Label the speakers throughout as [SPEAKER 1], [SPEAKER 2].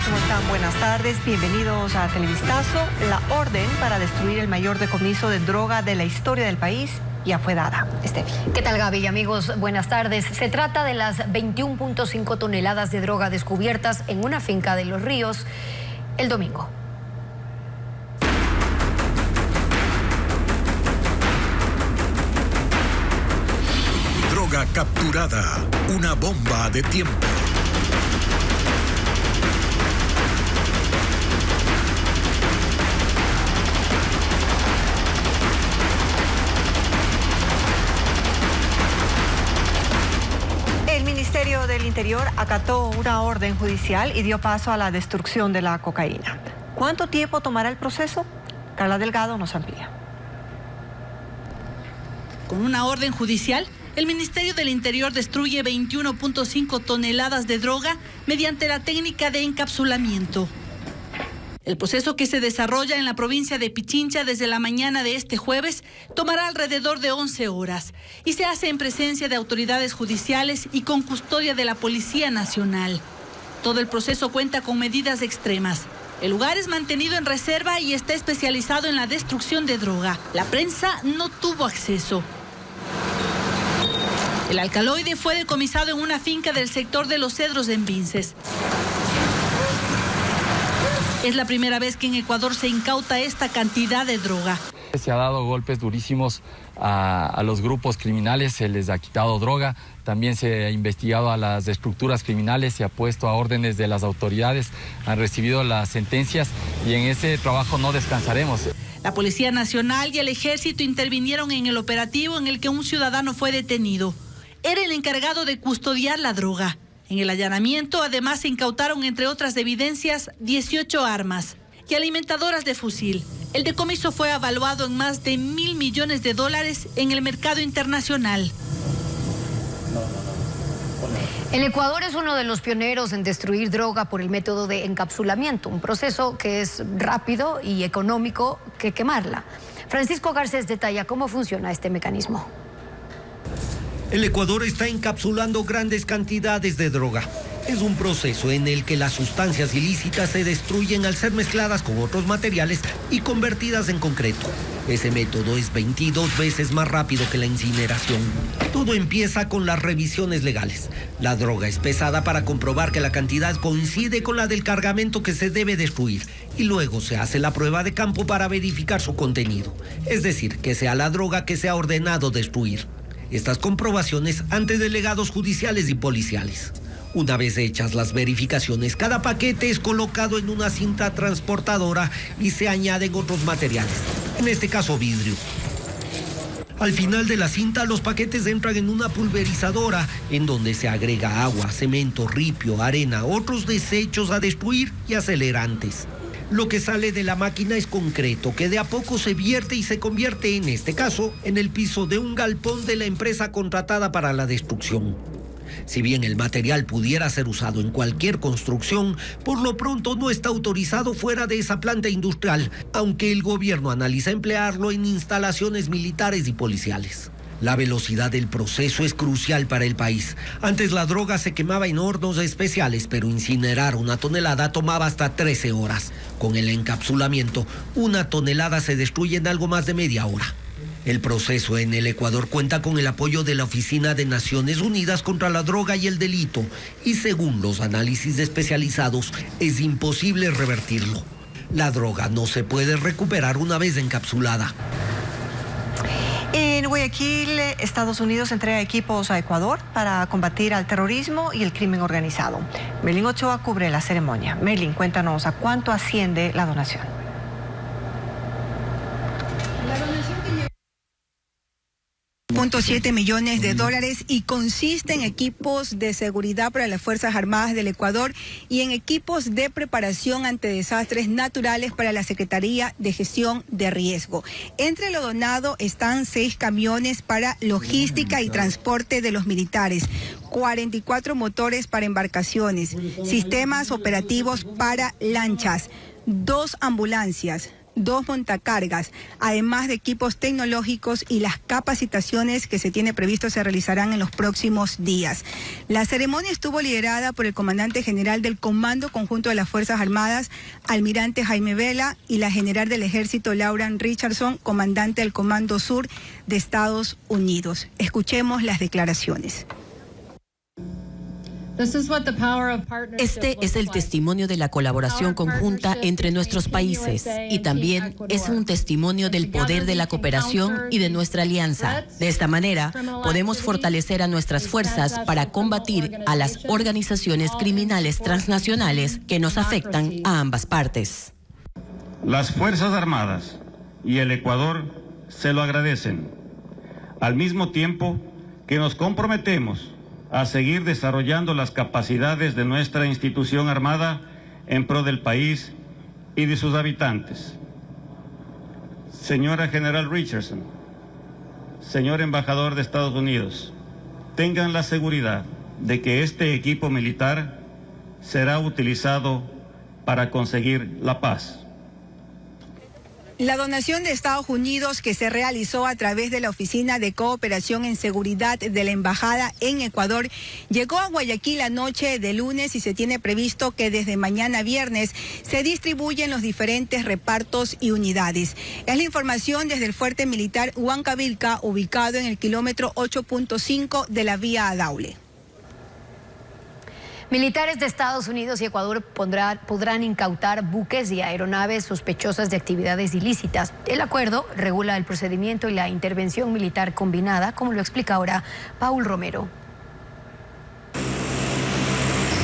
[SPEAKER 1] ¿Cómo están? Buenas tardes, bienvenidos a Televistazo. La orden para destruir el mayor decomiso de droga de la historia del país ya fue dada. Estefi.
[SPEAKER 2] ¿Qué tal, Gaby? Amigos, buenas tardes. Se trata de las 21.5 toneladas de droga descubiertas en una finca de Los Ríos el domingo.
[SPEAKER 3] Droga capturada, una bomba de tiempo.
[SPEAKER 1] El Ministerio del Interior acató una orden judicial y dio paso a la destrucción de la cocaína. ¿Cuánto tiempo tomará el proceso? Carla Delgado nos amplía.
[SPEAKER 4] Con una orden judicial, el Ministerio del Interior destruye 21.5 toneladas de droga mediante la técnica de encapsulamiento. El proceso, que se desarrolla en la provincia de Pichincha desde la mañana de este jueves, tomará alrededor de 11 horas y se hace en presencia de autoridades judiciales y con custodia de la Policía Nacional. Todo el proceso cuenta con medidas extremas. El lugar es mantenido en reserva y está especializado en la destrucción de droga. La prensa no tuvo acceso. El alcaloide fue decomisado en una finca del sector de Los Cedros en Vinces. Es la primera vez que en Ecuador se incauta esta cantidad de droga.
[SPEAKER 5] Se ha dado golpes durísimos a los grupos criminales, se les ha quitado droga, también se ha investigado a las estructuras criminales, se ha puesto a órdenes de las autoridades, han recibido las sentencias y en ese trabajo no descansaremos.
[SPEAKER 4] La Policía Nacional y el Ejército intervinieron en el operativo en el que un ciudadano fue detenido. Era el encargado de custodiar la droga. En el allanamiento, además, se incautaron, entre otras evidencias, 18 armas y alimentadoras de fusil. El decomiso fue evaluado en más de $1.000 millones en el mercado internacional.
[SPEAKER 2] El Ecuador es uno de los pioneros en destruir droga por el método de encapsulamiento, un proceso que es rápido y económico que quemarla. Francisco Garcés detalla cómo funciona este mecanismo.
[SPEAKER 6] El Ecuador está encapsulando grandes cantidades de droga. Es un proceso en el que las sustancias ilícitas se destruyen al ser mezcladas con otros materiales y convertidas en concreto. Ese método es 22 veces más rápido que la incineración. Todo empieza con las revisiones legales. La droga es pesada para comprobar que la cantidad coincide con la del cargamento que se debe destruir. Y luego se hace la prueba de campo para verificar su contenido. Es decir, que sea la droga que se ha ordenado destruir. Estas comprobaciones ante delegados judiciales y policiales. Una vez hechas las verificaciones, cada paquete es colocado en una cinta transportadora y se añaden otros materiales, en este caso vidrio. Al final de la cinta, los paquetes entran en una pulverizadora en donde se agrega agua, cemento, ripio, arena, otros desechos a destruir y acelerantes. Lo que sale de la máquina es concreto, que de a poco se vierte y se convierte, en este caso, en el piso de un galpón de la empresa contratada para la destrucción. Si bien el material pudiera ser usado en cualquier construcción, por lo pronto no está autorizado fuera de esa planta industrial, aunque el gobierno analiza emplearlo en instalaciones militares y policiales. La velocidad del proceso es crucial para el país. Antes la droga se quemaba en hornos especiales, pero incinerar 1 tonelada tomaba hasta 13 horas. Con el encapsulamiento, 1 tonelada se destruye en algo más de media hora. El proceso en el Ecuador cuenta con el apoyo de la Oficina de Naciones Unidas contra la Droga y el Delito, y según los análisis especializados, es imposible revertirlo. La droga no se puede recuperar una vez encapsulada.
[SPEAKER 1] En Guayaquil, Estados Unidos entrega equipos a Ecuador para combatir al terrorismo y el crimen organizado. Merlin Ochoa cubre la ceremonia. Merlin, cuéntanos a cuánto asciende la donación.
[SPEAKER 7] $1.7 millones y consiste en equipos de seguridad para las Fuerzas Armadas del Ecuador y en equipos de preparación ante desastres naturales para la Secretaría de Gestión de Riesgo. Entre lo donado están 6 camiones para logística y transporte de los militares, 44 motores para embarcaciones, sistemas operativos para lanchas, 2 ambulancias, 2 montacargas, además de equipos tecnológicos y las capacitaciones que se tiene previsto se realizarán en los próximos días. La ceremonia estuvo liderada por el comandante general del Comando Conjunto de las Fuerzas Armadas, almirante Jaime Vela, y la general del Ejército, Lauren Richardson, comandante del Comando Sur de Estados Unidos. Escuchemos las declaraciones.
[SPEAKER 8] Este es el testimonio de la colaboración conjunta entre nuestros países y también es un testimonio del poder de la cooperación y de nuestra alianza. De esta manera, podemos fortalecer a nuestras fuerzas para combatir a las organizaciones criminales transnacionales que nos afectan a ambas partes.
[SPEAKER 9] Las Fuerzas Armadas y el Ecuador se lo agradecen, al mismo tiempo que nos comprometemos a seguir desarrollando las capacidades de nuestra institución armada en pro del país y de sus habitantes. Señora General Richardson, señor embajador de Estados Unidos, tengan la seguridad de que este equipo militar será utilizado para conseguir la paz.
[SPEAKER 7] La donación de Estados Unidos que se realizó a través de la Oficina de Cooperación en Seguridad de la Embajada en Ecuador llegó a Guayaquil la noche de lunes y se tiene previsto que desde mañana viernes se distribuyen los diferentes repartos y unidades. Es la información desde el fuerte militar Huancavilca, ubicado en el kilómetro 8.5 de la vía a Daule.
[SPEAKER 2] Militares de Estados Unidos y Ecuador podrán incautar buques y aeronaves sospechosas de actividades ilícitas. El acuerdo regula el procedimiento y la intervención militar combinada, como lo explica ahora Paul Romero.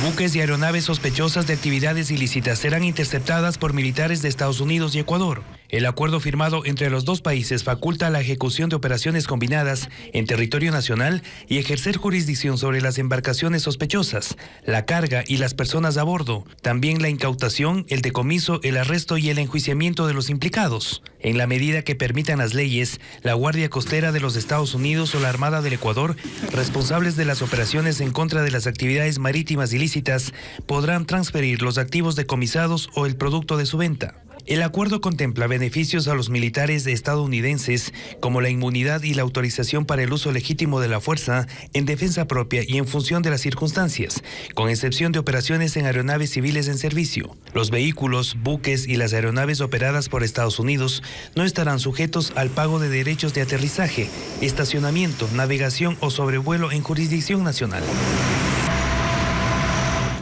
[SPEAKER 10] Buques y aeronaves sospechosas de actividades ilícitas serán interceptadas por militares de Estados Unidos y Ecuador. El acuerdo firmado entre los dos países faculta la ejecución de operaciones combinadas en territorio nacional y ejercer jurisdicción sobre las embarcaciones sospechosas, la carga y las personas a bordo. También la incautación, el decomiso, el arresto y el enjuiciamiento de los implicados. En la medida que permitan las leyes, la Guardia Costera de los Estados Unidos o la Armada del Ecuador, responsables de las operaciones en contra de las actividades marítimas ilícitas, podrán transferir los activos decomisados o el producto de su venta. El acuerdo contempla beneficios a los militares estadounidenses, como la inmunidad y la autorización para el uso legítimo de la fuerza en defensa propia y en función de las circunstancias, con excepción de operaciones en aeronaves civiles en servicio. Los vehículos, buques y las aeronaves operadas por Estados Unidos no estarán sujetos al pago de derechos de aterrizaje, estacionamiento, navegación o sobrevuelo en jurisdicción nacional.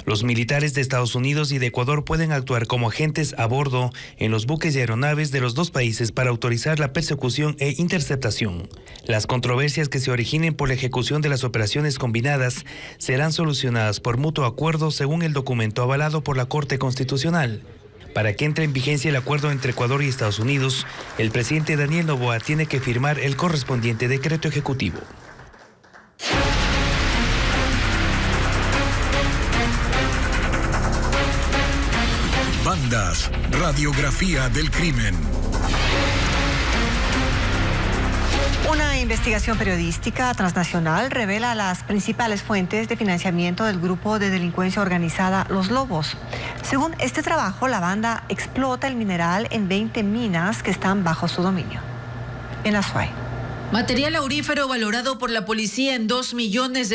[SPEAKER 10] Los militares de Estados Unidos y de Ecuador pueden actuar como agentes a bordo en los buques y aeronaves de los dos países para autorizar la persecución e interceptación. Las controversias que se originen por la ejecución de las operaciones combinadas serán solucionadas por mutuo acuerdo según el documento avalado por la Corte Constitucional. Para que entre en vigencia el acuerdo entre Ecuador y Estados Unidos, el presidente Daniel Noboa tiene que firmar el correspondiente decreto ejecutivo.
[SPEAKER 3] Bandas, radiografía del crimen.
[SPEAKER 1] Una investigación periodística transnacional revela las principales fuentes de financiamiento del grupo de delincuencia organizada Los Lobos. Según este trabajo, la banda explota el mineral en 20 minas que están bajo su dominio. En Azuay.
[SPEAKER 11] Material aurífero valorado por la policía en $2 millones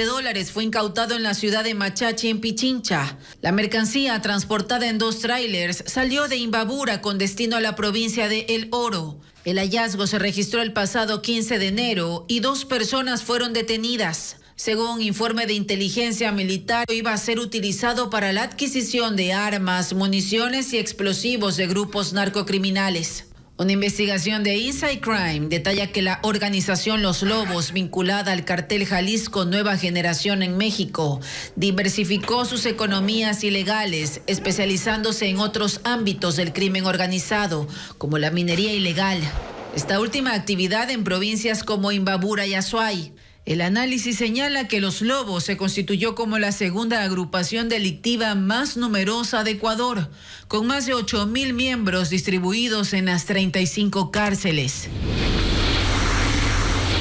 [SPEAKER 11] fue incautado en la ciudad de Machachi, en Pichincha. La mercancía, transportada en 2 tráilers, salió de Imbabura con destino a la provincia de El Oro. El hallazgo se registró el pasado 15 de enero y 2 personas fueron detenidas. Según un informe de inteligencia militar, iba a ser utilizado para la adquisición de armas, municiones y explosivos de grupos narcocriminales. Una investigación de Inside Crime detalla que la organización Los Lobos, vinculada al cartel Jalisco Nueva Generación en México, diversificó sus economías ilegales, especializándose en otros ámbitos del crimen organizado, como la minería ilegal. Esta última actividad en provincias como Imbabura y Azuay. El análisis señala que Los Lobos se constituyó como la segunda agrupación delictiva más numerosa de Ecuador, con más de 8.000 miembros distribuidos en las 35 cárceles.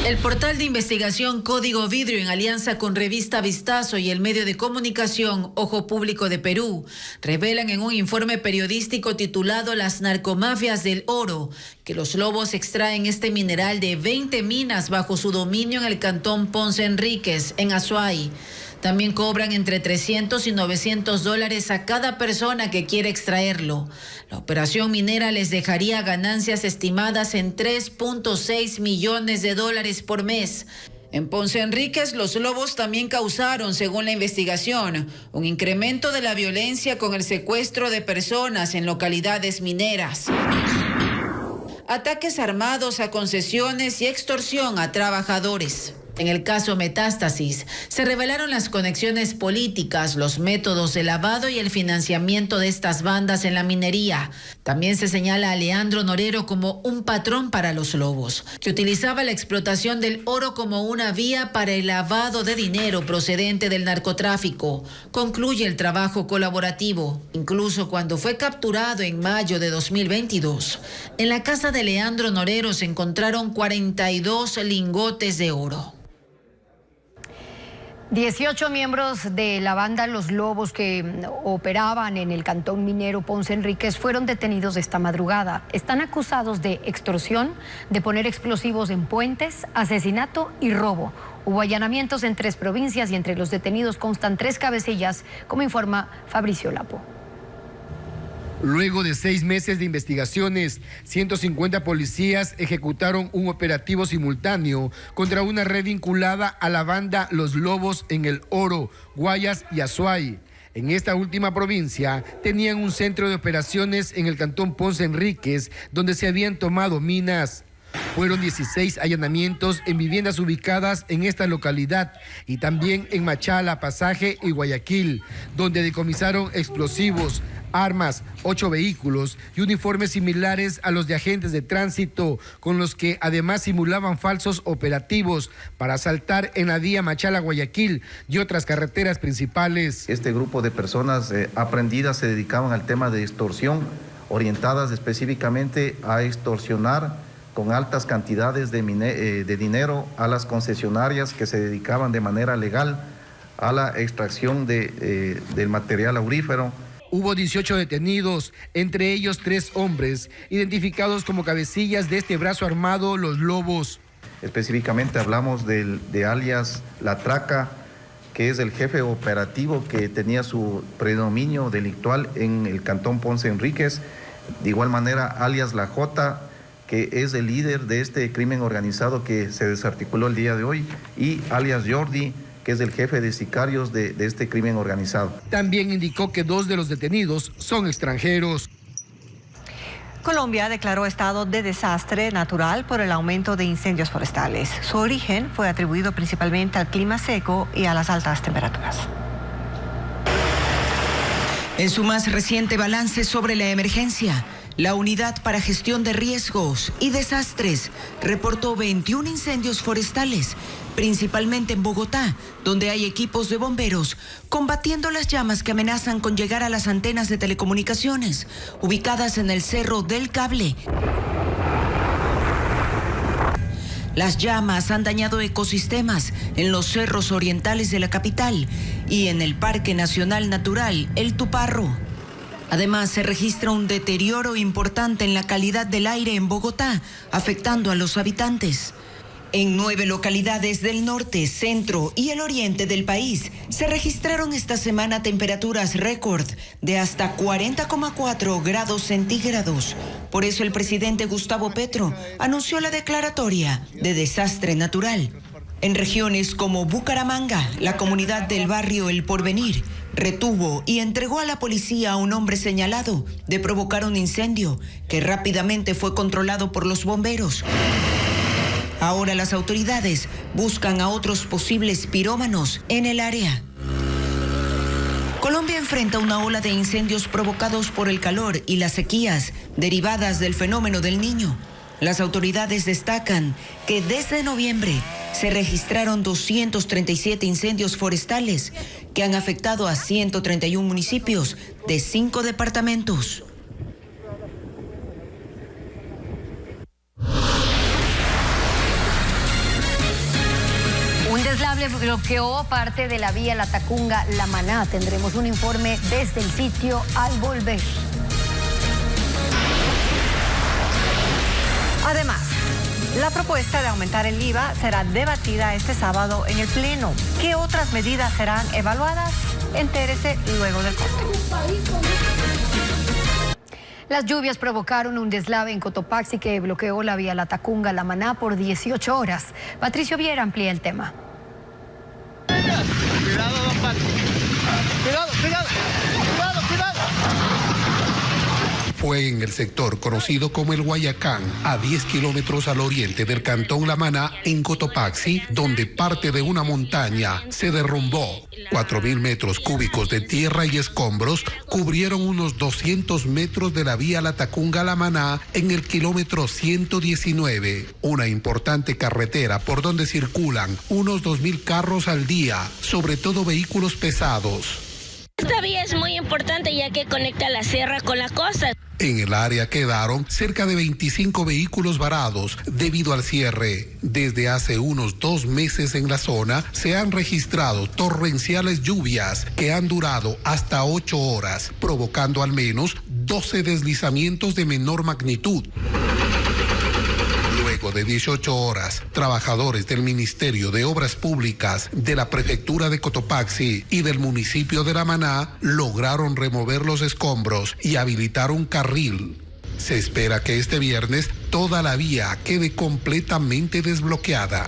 [SPEAKER 11] El portal de investigación Código Vidrio, en alianza con Revista Vistazo y el medio de comunicación Ojo Público de Perú, revelan en un informe periodístico titulado Las narcomafias del oro que los lobos extraen este mineral de 20 minas bajo su dominio en el cantón Ponce Enríquez, en Azuay. También cobran entre $300 y $900 a cada persona que quiere extraerlo. La operación minera les dejaría ganancias estimadas en $3.6 millones por mes. En Ponce Enríquez, los lobos también causaron, según la investigación, un incremento de la violencia con el secuestro de personas en localidades mineras, ataques armados a concesiones y extorsión a trabajadores. En el caso Metástasis, se revelaron las conexiones políticas, los métodos de lavado y el financiamiento de estas bandas en la minería. También se señala a Leandro Norero como un patrón para los lobos, que utilizaba la explotación del oro como una vía para el lavado de dinero procedente del narcotráfico. Concluye el trabajo colaborativo, incluso cuando fue capturado en mayo de 2022. En la casa de Leandro Norero se encontraron 42 lingotes de oro.
[SPEAKER 2] 18 miembros de la banda Los Lobos que operaban en el cantón minero Ponce Enríquez fueron detenidos esta madrugada. Están acusados de extorsión, de poner explosivos en puentes, asesinato y robo. Hubo allanamientos en 3 provincias y entre los detenidos constan 3 cabecillas, como informa Fabricio Lapo.
[SPEAKER 12] Luego de 6 meses de investigaciones, 150 policías ejecutaron un operativo simultáneo contra una red vinculada a la banda Los Lobos en El Oro, Guayas y Azuay. En esta última provincia tenían un centro de operaciones en el cantón Ponce Enríquez, donde se habían tomado minas. Fueron 16 allanamientos en viviendas ubicadas en esta localidad y también en Machala, Pasaje y Guayaquil, donde decomisaron explosivos, armas, 8 vehículos y uniformes similares a los de agentes de tránsito, con los que además simulaban falsos operativos para asaltar en la vía Machala-Guayaquil y otras carreteras principales.
[SPEAKER 13] Este grupo de personas aprendidas se dedicaban al tema de extorsión, orientadas específicamente a extorsionar con altas cantidades de dinero a las concesionarias que se dedicaban de manera legal a la extracción del material aurífero.
[SPEAKER 12] Hubo 18 detenidos, entre ellos 3 hombres, identificados como cabecillas de este brazo armado Los Lobos.
[SPEAKER 13] Específicamente hablamos de alias La Traca, que es el jefe operativo que tenía su predominio delictual en el cantón Ponce Enríquez. De igual manera, alias La Jota, que es el líder de este crimen organizado que se desarticuló el día de hoy, y alias Jordi, que es el jefe de sicarios de este crimen organizado.
[SPEAKER 12] También indicó que 2 de los detenidos son extranjeros.
[SPEAKER 1] Colombia declaró estado de desastre natural por el aumento de incendios forestales. Su origen fue atribuido principalmente al clima seco y a las altas temperaturas.
[SPEAKER 14] En su más reciente balance sobre la emergencia, la Unidad para Gestión de Riesgos y Desastres reportó 21 incendios forestales, principalmente en Bogotá, donde hay equipos de bomberos combatiendo las llamas que amenazan con llegar a las antenas de telecomunicaciones, ubicadas en el Cerro del Cable. Las llamas han dañado ecosistemas en los cerros orientales de la capital y en el Parque Nacional Natural El Tuparro. Además, se registra un deterioro importante en la calidad del aire en Bogotá, afectando a los habitantes. En 9 localidades del norte, centro y el oriente del país se registraron esta semana temperaturas récord de hasta 40,4 grados centígrados. Por eso el presidente Gustavo Petro anunció la declaratoria de desastre natural. En regiones como Bucaramanga, la comunidad del barrio El Porvenir retuvo y entregó a la policía a un hombre señalado de provocar un incendio que rápidamente fue controlado por los bomberos. Ahora las autoridades buscan a otros posibles pirómanos en el área. Colombia enfrenta una ola de incendios provocados por el calor y las sequías derivadas del fenómeno del Niño. Las autoridades destacan que desde noviembre se registraron 237 incendios forestales que han afectado a 131 municipios de 5 departamentos.
[SPEAKER 2] nadie bloqueó parte de la vía Latacunga-La Maná. Tendremos un informe desde el sitio al volver.
[SPEAKER 1] Además, la propuesta de aumentar el IVA será debatida este sábado en el Pleno. ¿Qué otras medidas serán evaluadas? Entérese luego del corte.
[SPEAKER 2] Las lluvias provocaron un deslave en Cotopaxi que bloqueó la vía Latacunga-La Maná por 18 horas. Patricio Viera amplía el tema.
[SPEAKER 15] Cuidado, don Pato. Cuidado.
[SPEAKER 16] Fue en el sector conocido como el Guayacán, a 10 kilómetros al oriente del cantón La Maná, en Cotopaxi, donde parte de una montaña se derrumbó. 4.000 metros cúbicos de tierra y escombros cubrieron unos 200 metros de la vía Latacunga-La Maná en el kilómetro 119, una importante carretera por donde circulan unos 2.000 carros al día, sobre todo vehículos pesados.
[SPEAKER 17] Esta vía es muy importante ya que conecta la sierra con la costa.
[SPEAKER 16] En el área quedaron cerca de 25 vehículos varados debido al cierre. Desde hace unos 2 meses en la zona se han registrado torrenciales lluvias que han durado hasta 8 horas, provocando al menos 12 deslizamientos de menor magnitud. Luego de 18 horas, trabajadores del Ministerio de Obras Públicas, de la Prefectura de Cotopaxi y del municipio de La Maná lograron remover los escombros y habilitar un carril. Se espera que este viernes toda la vía quede completamente desbloqueada.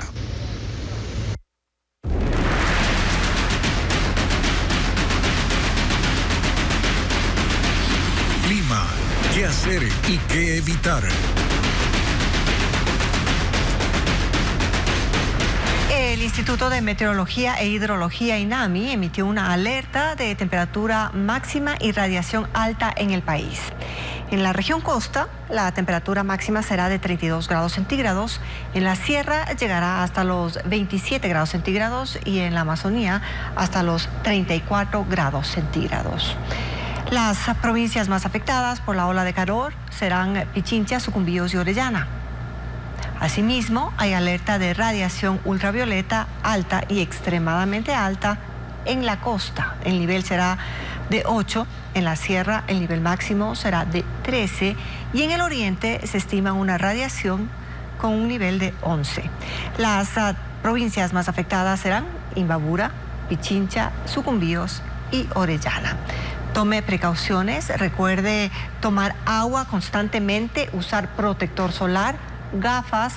[SPEAKER 3] Clima, qué hacer y qué evitar.
[SPEAKER 1] El Instituto de Meteorología e Hidrología, INAMI, emitió una alerta de temperatura máxima y radiación alta en el país. En la región costa, la temperatura máxima será de 32 grados centígrados, en la sierra llegará hasta los 27 grados centígrados y en la Amazonía hasta los 34 grados centígrados. Las provincias más afectadas por la ola de calor serán Pichincha, Sucumbíos y Orellana. Asimismo, hay alerta de radiación ultravioleta alta y extremadamente alta en la costa. El nivel será de 8, en la sierra el nivel máximo será de 13 y en el oriente se estima una radiación con un nivel de 11. Las provincias más afectadas serán Imbabura, Pichincha, Sucumbíos y Orellana. Tome precauciones, recuerde tomar agua constantemente, usar protector solar, gafas,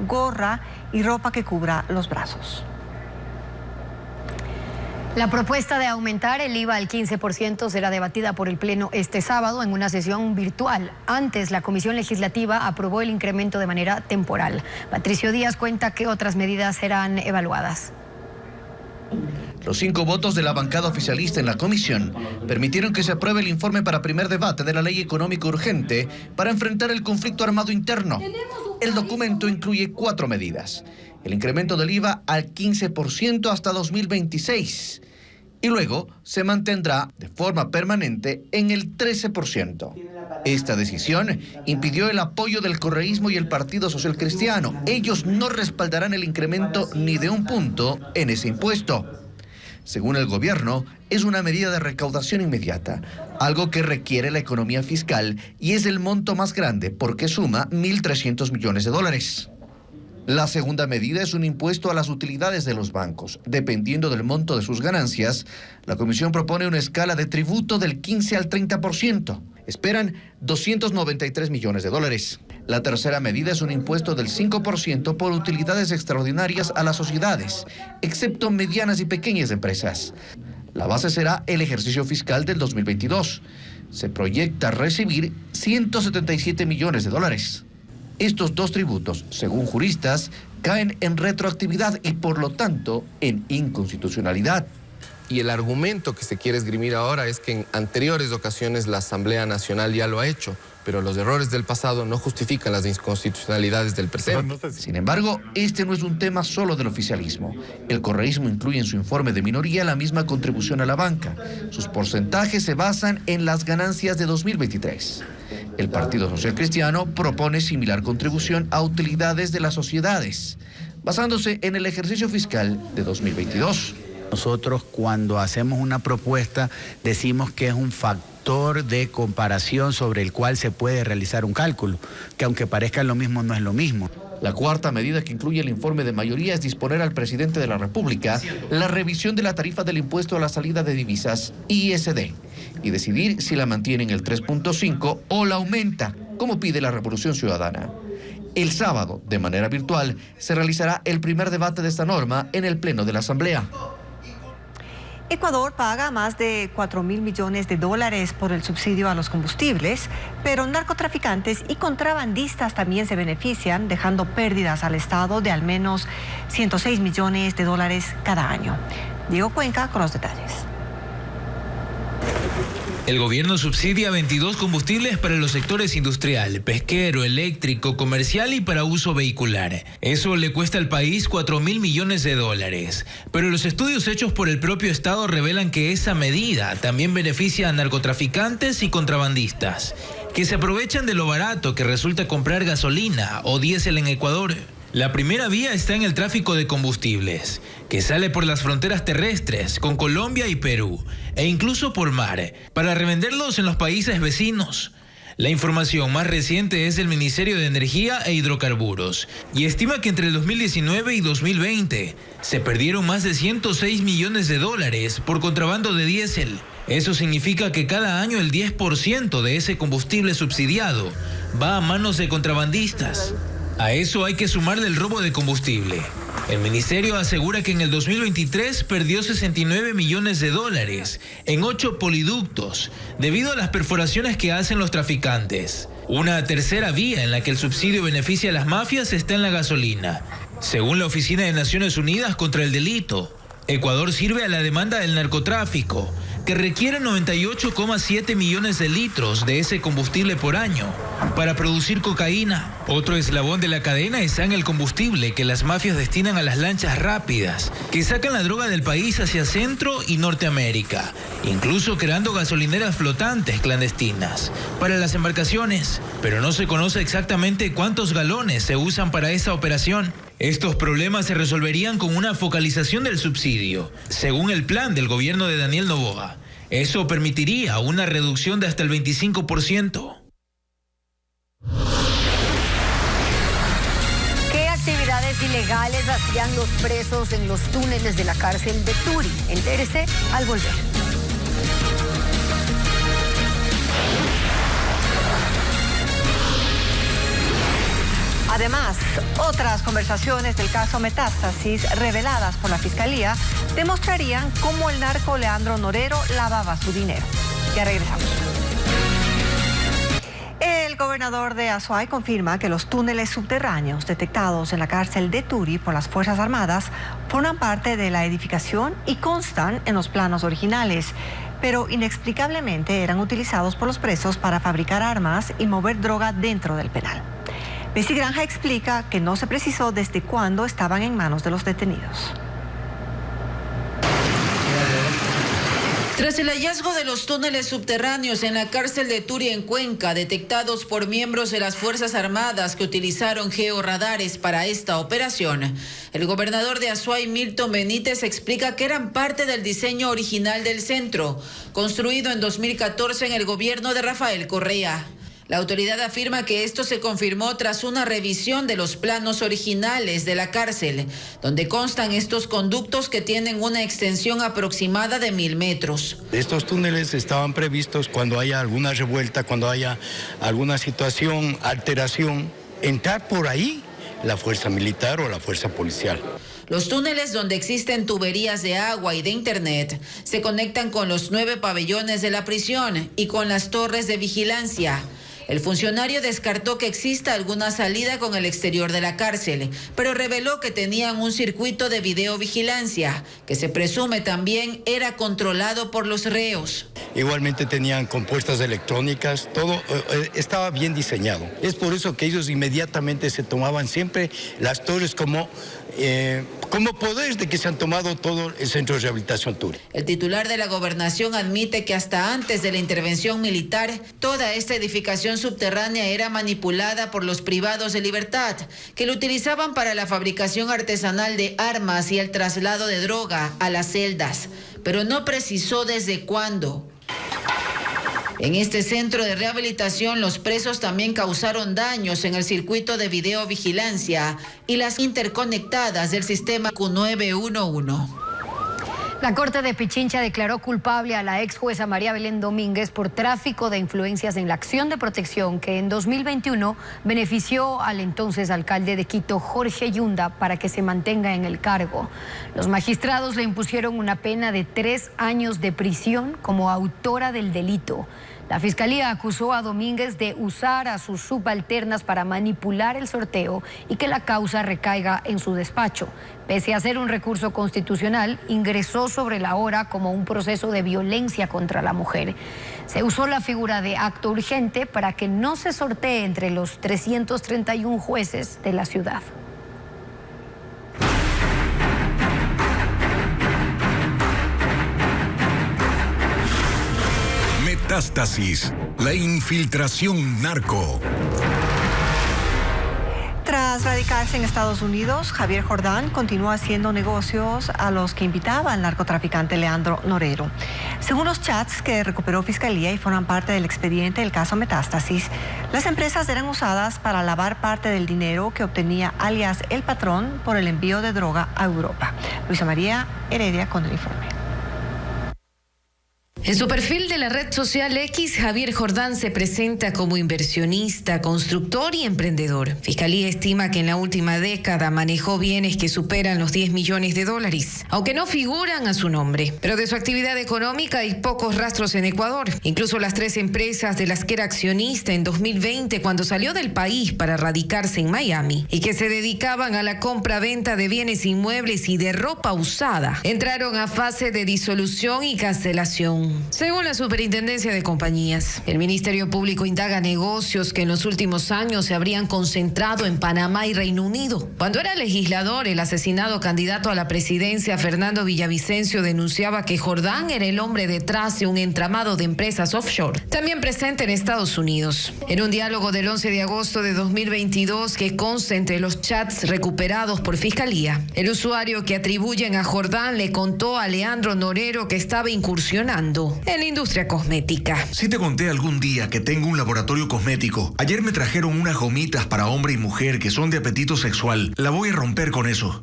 [SPEAKER 1] gorra y ropa que cubra los brazos.
[SPEAKER 2] La propuesta de aumentar el IVA al 15% será debatida por el Pleno este sábado en una sesión virtual. Antes, la Comisión Legislativa aprobó el incremento de manera temporal. Patricio Díaz cuenta qué otras medidas serán evaluadas.
[SPEAKER 18] Los 5 votos de la bancada oficialista en la comisión permitieron que se apruebe el informe para primer debate de la ley económica urgente para enfrentar el conflicto armado interno. El documento incluye 4 medidas. El incremento del IVA al 15% hasta 2026 y luego se mantendrá de forma permanente en el 13%. Esta decisión impidió el apoyo del correísmo y el Partido Social Cristiano. Ellos no respaldarán el incremento ni de un punto en ese impuesto. Según el gobierno, es una medida de recaudación inmediata, algo que requiere la economía fiscal y es el monto más grande porque suma 1.300 millones de dólares. La segunda medida es un impuesto a las utilidades de los bancos. Dependiendo del monto de sus ganancias, la Comisión propone una escala de tributo del 15 al 30%. Esperan 293 millones de dólares. La tercera medida es un impuesto del 5% por utilidades extraordinarias a las sociedades, excepto medianas y pequeñas empresas. La base será el ejercicio fiscal del 2022. Se proyecta recibir 177 millones de dólares. Estos 2 tributos, según juristas, caen en retroactividad y por lo tanto en inconstitucionalidad.
[SPEAKER 19] Y el argumento que se quiere esgrimir ahora es que en anteriores ocasiones la Asamblea Nacional ya lo ha hecho, pero los errores del pasado no justifican las inconstitucionalidades del presente.
[SPEAKER 18] Sin embargo, este no es un tema solo del oficialismo. El correísmo incluye en su informe de minoría la misma contribución a la banca. Sus porcentajes se basan en las ganancias de 2023. El Partido Social Cristiano propone similar contribución a utilidades de las sociedades. basándose en el ejercicio fiscal de 2022.
[SPEAKER 20] Nosotros cuando hacemos una propuesta decimos que es un factor de comparación sobre el cual se puede realizar un cálculo, que aunque parezca lo mismo no es lo mismo.
[SPEAKER 18] La cuarta medida que incluye el informe de mayoría es disponer al presidente de la República la revisión de la tarifa del impuesto a la salida de divisas, ISD, y decidir si la mantiene en el 3.5 o la aumenta, como pide la Revolución Ciudadana. El sábado, de manera virtual, se realizará el primer debate de esta norma en el Pleno de la Asamblea.
[SPEAKER 1] Ecuador paga más de 4.000 millones de dólares por el subsidio a los combustibles, pero narcotraficantes y contrabandistas también se benefician, dejando pérdidas al Estado de al menos 106 millones de dólares cada año. Diego Cuenca con los detalles.
[SPEAKER 21] El gobierno subsidia 22 combustibles para los sectores industrial, pesquero, eléctrico, comercial y para uso vehicular. Eso le cuesta al país 4.000 millones de dólares. Pero los estudios hechos por el propio Estado revelan que esa medida también beneficia a narcotraficantes y contrabandistas, que se aprovechan de lo barato que resulta comprar gasolina o diésel en Ecuador. La primera vía está en el tráfico de combustibles, que sale por las fronteras terrestres con Colombia y Perú, e incluso por mar, para revenderlos en los países vecinos. La información más reciente es del Ministerio de Energía e Hidrocarburos, y estima que entre el 2019 y 2020 se perdieron más de 106 millones de dólares por contrabando de diésel. Eso significa que cada año el 10% de ese combustible subsidiado va a manos de contrabandistas. A eso hay que sumarle el robo de combustible. El ministerio asegura que en el 2023 perdió 69 millones de dólares en 8 poliductos debido a las perforaciones que hacen los traficantes. Una tercera vía en la que el subsidio beneficia a las mafias está en la gasolina. Según la Oficina de Naciones Unidas contra el Delito, Ecuador sirve a la demanda del narcotráfico, que requiere 98,7 millones de litros de ese combustible por año para producir cocaína. Otro eslabón de la cadena está en el combustible que las mafias destinan a las lanchas rápidas, que sacan la droga del país hacia Centro y Norteamérica, incluso creando gasolineras flotantes clandestinas para las embarcaciones, pero no se conoce exactamente cuántos galones se usan para esa operación. Estos problemas se resolverían con una focalización del subsidio, según el plan del gobierno de Daniel Noboa. Eso permitiría una reducción de hasta el 25%.
[SPEAKER 2] ¿Qué actividades ilegales hacían los presos en los túneles de la cárcel de Turi? Entérese al volver.
[SPEAKER 1] Además, otras conversaciones del caso Metástasis reveladas por la Fiscalía demostrarían cómo el narco Leandro Norero lavaba su dinero. Ya regresamos. El gobernador de Azuay confirma que los túneles subterráneos detectados en la cárcel de Turi por las Fuerzas Armadas forman parte de la edificación y constan en los planos originales, pero inexplicablemente eran utilizados por los presos para fabricar armas y mover droga dentro del penal. Bessie Granja explica que no se precisó desde cuándo estaban en manos de los detenidos.
[SPEAKER 11] Tras el hallazgo de los túneles subterráneos en la cárcel de Turi en Cuenca, detectados por miembros de las Fuerzas Armadas que utilizaron georradares para esta operación, el gobernador de Azuay, Milton Benítez, explica que eran parte del diseño original del centro, construido en 2014 en el gobierno de Rafael Correa. La autoridad afirma que esto se confirmó tras una revisión de los planos originales de la cárcel, donde constan estos conductos que tienen una extensión aproximada de 1.000 metros.
[SPEAKER 22] Estos túneles estaban previstos cuando haya alguna revuelta, cuando haya alguna situación, alteración, entrar por ahí la fuerza militar o la fuerza policial.
[SPEAKER 11] Los túneles donde existen tuberías de agua y de internet se conectan con los 9 pabellones de la prisión y con las torres de vigilancia. El funcionario descartó que exista alguna salida con el exterior de la cárcel, pero reveló que tenían un circuito de videovigilancia, que se presume también era controlado por los reos.
[SPEAKER 22] Igualmente tenían compuertas electrónicas, todo estaba bien diseñado. Es por eso que ellos inmediatamente se tomaban siempre las torres como como poder de que se han tomado todo el centro de rehabilitación Turi.
[SPEAKER 11] El titular de la gobernación admite que hasta antes de la intervención militar, toda esta edificación subterránea era manipulada por los privados de libertad, que lo utilizaban para la fabricación artesanal de armas y el traslado de droga a las celdas, pero no precisó desde cuándo. En este centro de rehabilitación, los presos también causaron daños en el circuito de videovigilancia y las interconectadas del sistema Q911.
[SPEAKER 2] La Corte de Pichincha declaró culpable a la ex jueza María Belén Domínguez por tráfico de influencias en la acción de protección que en 2021 benefició al entonces alcalde de Quito, Jorge Yunda, para que se mantenga en el cargo. Los magistrados le impusieron una pena de 3 años de prisión como autora del delito. La Fiscalía acusó a Domínguez de usar a sus subalternas para manipular el sorteo y que la causa recaiga en su despacho. Pese a ser un recurso constitucional, ingresó sobre la hora como un proceso de violencia contra la mujer. Se usó la figura de acto urgente para que no se sortee entre los 331 jueces de la ciudad.
[SPEAKER 3] Metástasis, la infiltración narco.
[SPEAKER 1] Tras radicarse en Estados Unidos, Javier Jordán continúa haciendo negocios a los que invitaba el narcotraficante Leandro Norero. Según los chats que recuperó Fiscalía y forman parte del expediente del caso Metástasis, las empresas eran usadas para lavar parte del dinero que obtenía alias El Patrón por el envío de droga a Europa. Luisa María Heredia con el informe.
[SPEAKER 4] En su perfil de la red social X, Javier Jordán se presenta como inversionista, constructor y emprendedor. Fiscalía estima que en la última década manejó bienes que superan los 10 millones de dólares, aunque no figuran a su nombre. Pero de su actividad económica hay pocos rastros en Ecuador. Incluso las 3 empresas de las que era accionista en 2020 cuando salió del país para radicarse en Miami y que se dedicaban a la compra-venta de bienes inmuebles y de ropa usada, entraron a fase de disolución y cancelación. Según la Superintendencia de Compañías, el Ministerio Público indaga negocios que en los últimos años se habrían concentrado en Panamá y Reino Unido. Cuando era legislador, el asesinado candidato a la presidencia, Fernando Villavicencio, denunciaba que Jordán era el hombre detrás de un entramado de empresas offshore, también presente en Estados Unidos. En un diálogo del 11 de agosto de 2022 que consta entre los chats recuperados por Fiscalía, el usuario que atribuyen a Jordán le contó a Leandro Norero que estaba incursionando en la industria cosmética.
[SPEAKER 5] Sí te conté algún día que tengo un laboratorio cosmético. Ayer me trajeron unas gomitas para hombre y mujer que son de apetito sexual. La voy a romper con eso.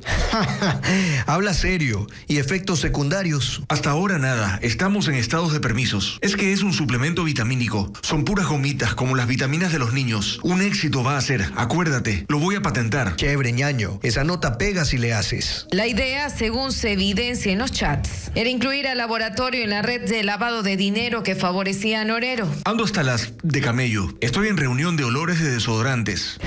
[SPEAKER 23] Habla serio. ¿Y efectos secundarios?
[SPEAKER 5] Hasta ahora nada. Estamos en estados de permisos. Es que es un suplemento vitamínico. Son puras gomitas como las vitaminas de los niños. Un éxito va a ser. Acuérdate. Lo voy a patentar.
[SPEAKER 23] Chévere, ñaño. Esa nota pega si le haces.
[SPEAKER 4] La idea, según se evidencia en los chats, era incluir al laboratorio en la red de lavado de dinero que favorecía a Norero.
[SPEAKER 5] Ando hasta las de camello. Estoy en reunión de olores de desodorantes.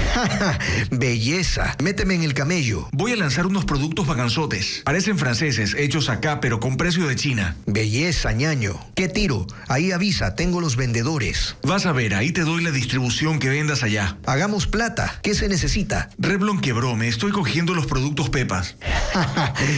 [SPEAKER 23] Belleza. Méteme en el camello.
[SPEAKER 5] Voy a lanzar unos productos vacanzotes. Parecen franceses, hechos acá, pero con precio de China.
[SPEAKER 23] Belleza, ñaño. ¿Qué tiro? Ahí avisa, tengo los vendedores.
[SPEAKER 5] Vas a ver, ahí te doy la distribución que vendas allá.
[SPEAKER 23] Hagamos plata. ¿Qué se necesita?
[SPEAKER 5] Revlon quebró, me estoy cogiendo los productos Pepas.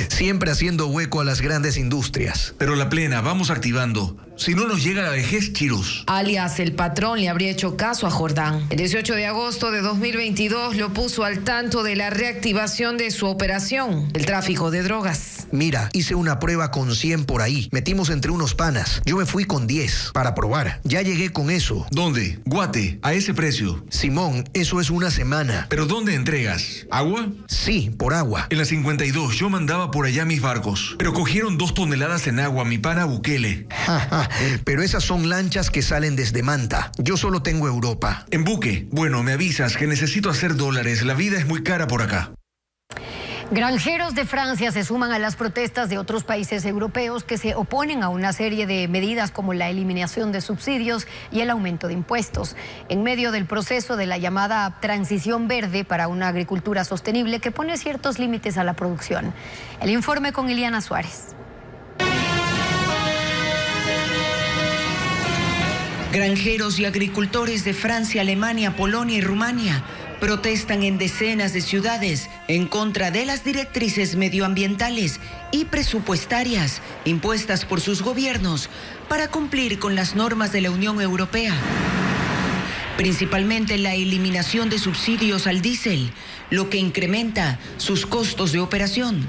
[SPEAKER 23] Siempre haciendo hueco a las grandes industrias.
[SPEAKER 5] Pero la plena, vamos activando. Si no nos llega la vejez, chiros.
[SPEAKER 4] Alias El Patrón le habría hecho caso a Jordán. El 18 de agosto de 2022 lo puso al tanto de la reactivación de su operación, el tráfico de drogas.
[SPEAKER 23] Mira, hice una prueba con 100 por ahí. Metimos entre unos panas. Yo me fui con 10 para probar. Ya llegué con eso.
[SPEAKER 5] ¿Dónde? Guate, a ese precio.
[SPEAKER 23] Simón, eso es una semana.
[SPEAKER 5] ¿Pero dónde entregas? ¿Agua?
[SPEAKER 23] Sí, por agua.
[SPEAKER 5] En la 52 yo mandaba por allá mis barcos, pero cogieron 2 toneladas en agua, mi pana Bukele.
[SPEAKER 23] Pero esas son lanchas que salen desde Manta. Yo solo tengo Europa.
[SPEAKER 5] En buque. Bueno, me avisas que necesito hacer dólares. La vida es muy cara por acá.
[SPEAKER 2] Granjeros de Francia se suman a las protestas de otros países europeos que se oponen a una serie de medidas como la eliminación de subsidios y el aumento de impuestos, en medio del proceso de la llamada transición verde para una agricultura sostenible que pone ciertos límites a la producción. El informe con Iliana Suárez.
[SPEAKER 14] Granjeros y agricultores de Francia, Alemania, Polonia y Rumania Protestan en decenas de ciudades en contra de las directrices medioambientales y presupuestarias impuestas por sus gobiernos para cumplir con las normas de la Unión Europea. Principalmente la eliminación de subsidios al diésel, lo que incrementa sus costos de operación.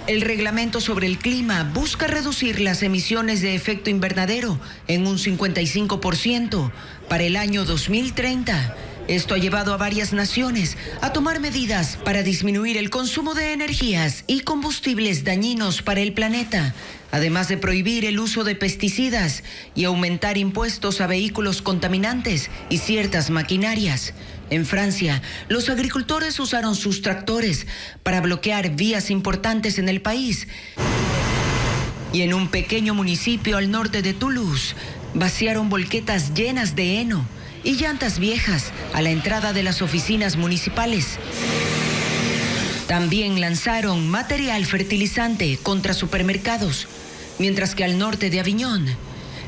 [SPEAKER 14] El reglamento sobre el clima busca reducir las emisiones de efecto invernadero en un 55% para el año 2030. Esto ha llevado a varias naciones a tomar medidas para disminuir el consumo de energías y combustibles dañinos para el planeta, además de prohibir el uso de pesticidas y aumentar impuestos a vehículos contaminantes y ciertas maquinarias. En Francia, los agricultores usaron sus tractores para bloquear vías importantes en el país. Y en un pequeño municipio al norte de Toulouse, vaciaron volquetas llenas de heno y llantas viejas a la entrada de las oficinas municipales. También lanzaron material fertilizante contra supermercados, mientras que al norte de Aviñón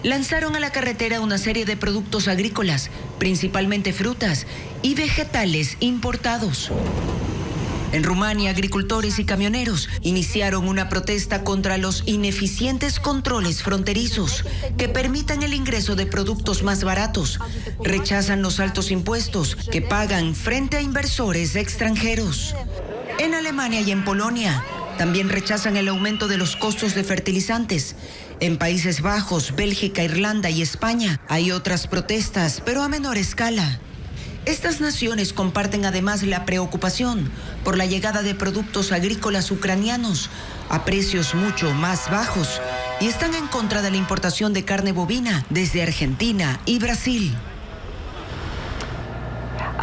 [SPEAKER 14] lanzaron a la carretera una serie de productos agrícolas, principalmente frutas y vegetales importados. En Rumania, agricultores y camioneros iniciaron una protesta contra los ineficientes controles fronterizos que permitan el ingreso de productos más baratos. Rechazan los altos impuestos que pagan frente a inversores extranjeros. En Alemania y en Polonia también rechazan el aumento de los costos de fertilizantes. En Países Bajos, Bélgica, Irlanda y España hay otras protestas, pero a menor escala. Estas naciones comparten además la preocupación por la llegada de productos agrícolas ucranianos a precios mucho más bajos y están en contra de la importación de carne bovina desde Argentina y Brasil.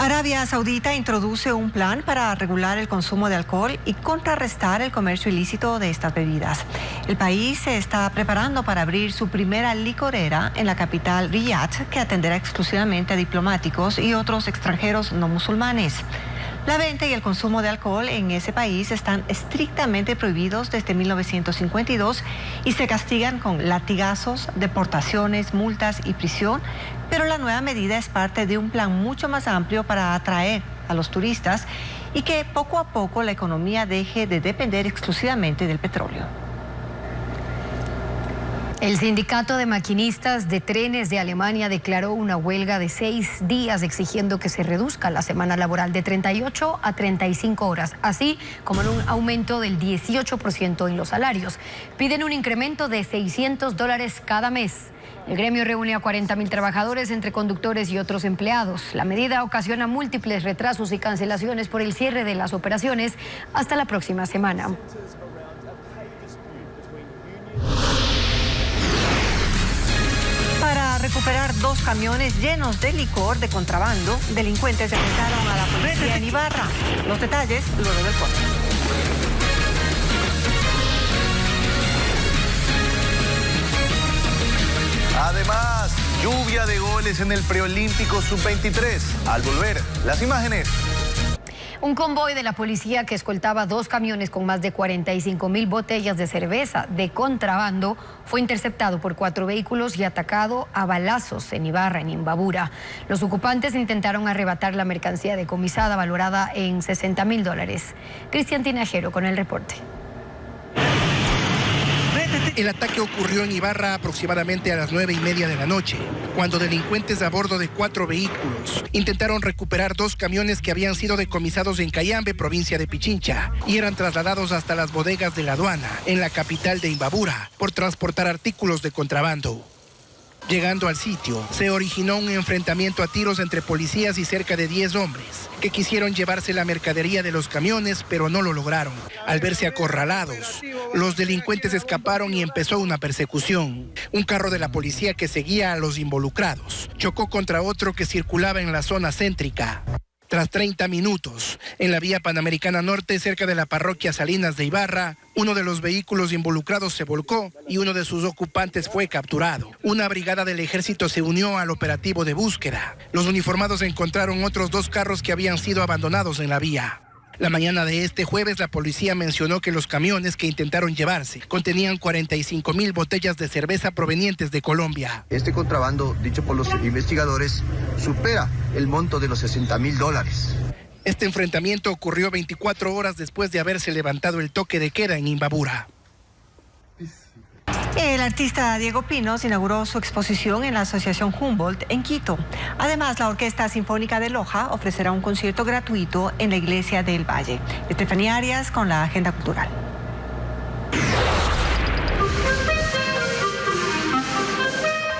[SPEAKER 1] Arabia Saudita introduce un plan para regular el consumo de alcohol y contrarrestar el comercio ilícito de estas bebidas. El país se está preparando para abrir su primera licorera en la capital Riyadh, que atenderá exclusivamente a diplomáticos y otros extranjeros no musulmanes. La venta y el consumo de alcohol en ese país están estrictamente prohibidos desde 1952 y se castigan con latigazos, deportaciones, multas y prisión, pero la nueva medida es parte de un plan mucho más amplio para atraer a los turistas y que poco a poco la economía deje de depender exclusivamente del petróleo.
[SPEAKER 2] El sindicato de maquinistas de trenes de Alemania declaró una huelga de 6 días exigiendo que se reduzca la semana laboral de 38 a 35 horas, así como en un aumento del 18% en los salarios. Piden un incremento de $600 cada mes. El gremio reúne a 40.000 trabajadores entre conductores y otros empleados. La medida ocasiona múltiples retrasos y cancelaciones por el cierre de las operaciones hasta la próxima semana.
[SPEAKER 1] Para recuperar 2 camiones llenos de licor de contrabando, delincuentes enfrentaron a la policía en Ibarra. Los detalles luego del corte.
[SPEAKER 6] Además, lluvia de goles en el preolímpico sub-23. Al volver, las imágenes.
[SPEAKER 2] Un convoy de la policía que escoltaba 2 camiones con más de 45.000 botellas de cerveza de contrabando fue interceptado por 4 vehículos y atacado a balazos en Ibarra, en Imbabura. Los ocupantes intentaron arrebatar la mercancía decomisada valorada en $60.000. Cristian Tinajero con el reporte.
[SPEAKER 8] El ataque ocurrió en Ibarra aproximadamente a las 9:30 de la noche, cuando delincuentes a bordo de 4 vehículos intentaron recuperar 2 camiones que habían sido decomisados en Cayambe, provincia de Pichincha, y eran trasladados hasta las bodegas de la aduana, en la capital de Imbabura, por transportar artículos de contrabando. Llegando al sitio, se originó un enfrentamiento a tiros entre policías y cerca de 10 hombres, que quisieron llevarse la mercadería de los camiones, pero no lo lograron. Al verse acorralados, los delincuentes escaparon y empezó una persecución. Un carro de la policía que seguía a los involucrados chocó contra otro que circulaba en la zona céntrica. Tras 30 minutos, en la vía Panamericana Norte, cerca de la parroquia Salinas de Ibarra, uno de los vehículos involucrados se volcó y uno de sus ocupantes fue capturado. Una brigada del ejército se unió al operativo de búsqueda. Los uniformados encontraron otros 2 carros que habían sido abandonados en la vía. La mañana de este jueves, la policía mencionó que los camiones que intentaron llevarse contenían 45,000 botellas de cerveza provenientes de Colombia.
[SPEAKER 7] Este contrabando, dicho por los investigadores, supera el monto de los $60,000.
[SPEAKER 8] Este enfrentamiento ocurrió 24 horas después de haberse levantado el toque de queda en Imbabura.
[SPEAKER 1] El artista Diego Pinos inauguró su exposición en la Asociación Humboldt en Quito. Además, la Orquesta Sinfónica de Loja ofrecerá un concierto gratuito en la Iglesia del Valle. Estefanía Arias con la agenda cultural.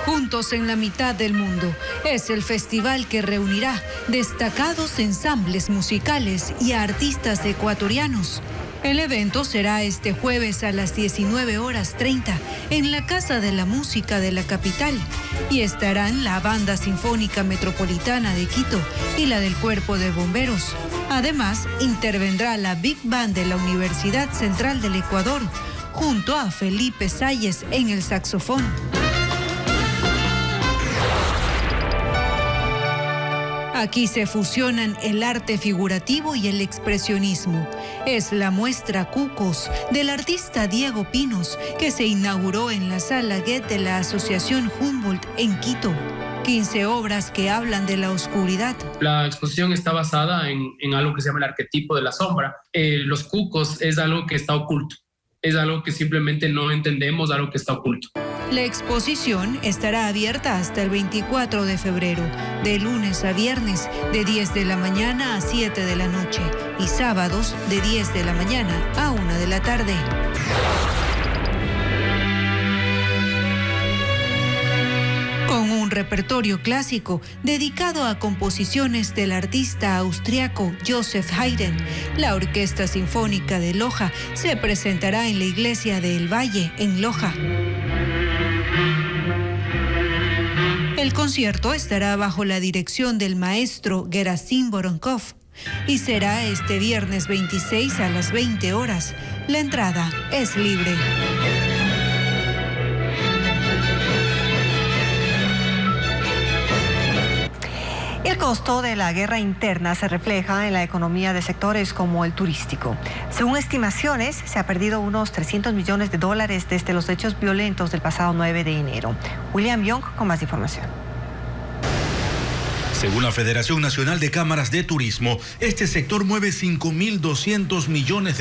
[SPEAKER 9] Juntos en la mitad del mundo es el festival que reunirá destacados ensambles musicales y a artistas ecuatorianos. El evento será este jueves a las 19:30 en la Casa de la Música de la capital y estarán la Banda Sinfónica Metropolitana de Quito y la del Cuerpo de Bomberos. Además, intervendrá la Big Band de la Universidad Central del Ecuador junto a Felipe Salles en el saxofón. Aquí se fusionan el arte figurativo y el expresionismo. Es la muestra Cucos del artista Diego Pinos, que se inauguró en la Sala Goethe de la Asociación Humboldt en Quito. 15 obras que hablan de la oscuridad.
[SPEAKER 10] La exposición está basada en algo que se llama el arquetipo de la sombra. Los cucos es algo que está oculto. Es algo que simplemente no entendemos, algo que está oculto.
[SPEAKER 9] La exposición estará abierta hasta el 24 de febrero, de lunes a viernes, de 10 de la mañana a 7 de la noche y sábados de 10 de la mañana a 1 de la tarde. Con un repertorio clásico dedicado a composiciones del artista austriaco Joseph Haydn, la Orquesta Sinfónica de Loja se presentará en la Iglesia del Valle, en Loja. El concierto estará bajo la dirección del maestro Gerasim Voronkov y será este viernes 26 a las 20 horas. La entrada es libre.
[SPEAKER 1] El costo de la guerra interna se refleja en la economía de sectores como el turístico. Según estimaciones, se ha perdido unos $300 millones desde los hechos violentos del pasado 9 de enero. William Young con más información.
[SPEAKER 24] Según la Federación Nacional de Cámaras de Turismo, este sector mueve $5.200 millones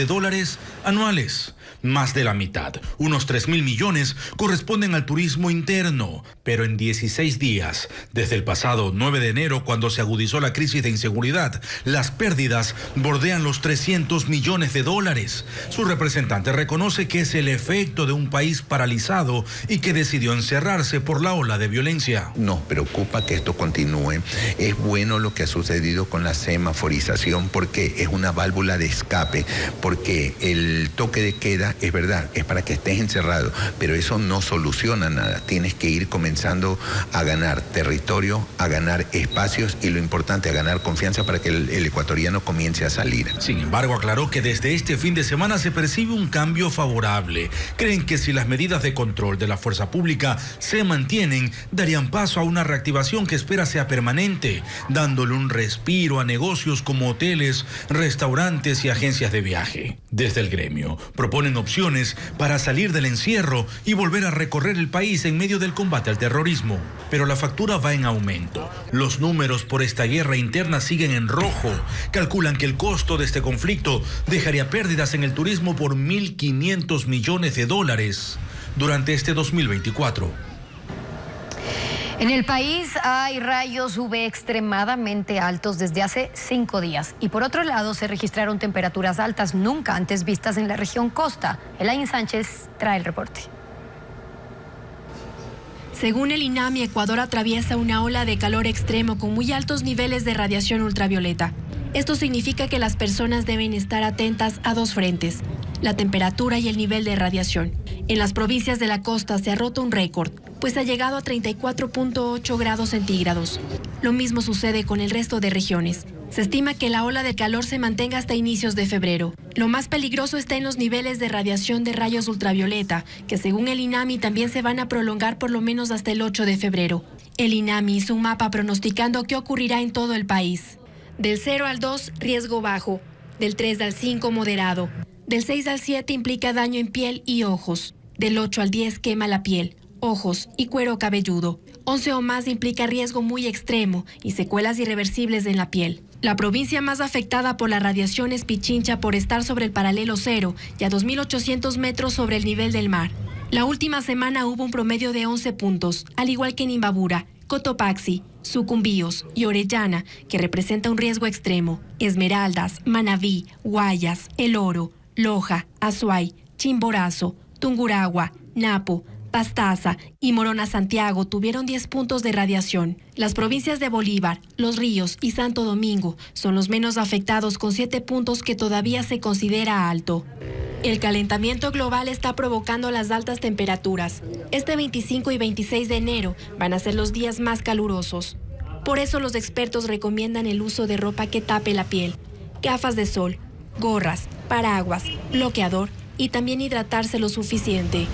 [SPEAKER 24] anuales. Más de la mitad, unos 3.000 millones, corresponden al turismo interno. Pero en 16 días, desde el pasado 9 de enero, cuando se agudizó la crisis de inseguridad, las pérdidas bordean los $300 millones. Su representante reconoce que es el efecto de un país paralizado y que decidió encerrarse por la ola de violencia.
[SPEAKER 25] Nos preocupa que esto continúe. Es bueno lo que ha sucedido con la semaforización porque es una válvula de escape, porque el toque de queda es verdad, es para que estés encerrado, pero eso no soluciona nada. Tienes que ir comenzando a ganar territorio, a ganar espacios y lo importante, a ganar confianza para que el ecuatoriano comience a salir.
[SPEAKER 24] Sin embargo, aclaró que desde este fin de semana se percibe un cambio favorable. Creen que si las medidas de control de la fuerza pública se mantienen, darían paso a una reactivación que espera sea permanente, dándole un respiro a negocios como hoteles, restaurantes y agencias de viaje. Desde el gremio proponen opciones para salir del encierro y volver a recorrer el país en medio del combate al terrorismo. Pero la factura va en aumento. Los números por esta guerra interna siguen en rojo. Calculan que el costo de este conflicto dejaría pérdidas en el turismo por $1.500 millones durante este 2024.
[SPEAKER 2] En el país hay rayos UV extremadamente altos desde hace 5 días. Y por otro lado, se registraron temperaturas altas nunca antes vistas en la región costa. Elaine Sánchez trae el reporte.
[SPEAKER 26] Según el INAMI, Ecuador atraviesa una ola de calor extremo con muy altos niveles de radiación ultravioleta. Esto significa que las personas deben estar atentas a dos frentes: la temperatura y el nivel de radiación. En las provincias de la costa se ha roto un récord, pues ha llegado a 34.8 grados centígrados. Lo mismo sucede con el resto de regiones. Se estima que la ola de calor se mantenga hasta inicios de febrero. Lo más peligroso está en los niveles de radiación de rayos ultravioleta, que según el INAMI también se van a prolongar por lo menos hasta el 8 de febrero. El INAMI hizo un mapa pronosticando qué ocurrirá en todo el país. Del 0 al 2, riesgo bajo. del 3 al 5 moderado, del 6 al 7 implica daño en piel y ojos, del 8 al 10 quema la piel, ojos y cuero cabelludo, 11 o más implica riesgo muy extremo y secuelas irreversibles en la piel. La provincia más afectada por la radiación es Pichincha por estar sobre el paralelo cero y a 2.800 metros sobre el nivel del mar. La última semana hubo un promedio de 11 puntos, al igual que en Imbabura, Cotopaxi, Sucumbíos y Orellana, que representa un riesgo extremo. Esmeraldas, Manabí, Guayas, El Oro, Loja, Azuay, Chimborazo, Tungurahua, Napo, Pastaza y Morona Santiago tuvieron 10 puntos de radiación. Las provincias de Bolívar, Los Ríos y Santo Domingo son los menos afectados con 7 puntos que todavía se considera alto. El calentamiento global está provocando las altas temperaturas. Este 25 y 26 de enero van a ser los días más calurosos. Por eso los expertos recomiendan el uso de ropa que tape la piel, gafas de sol, gorras, paraguas, bloqueador y también hidratarse lo suficiente.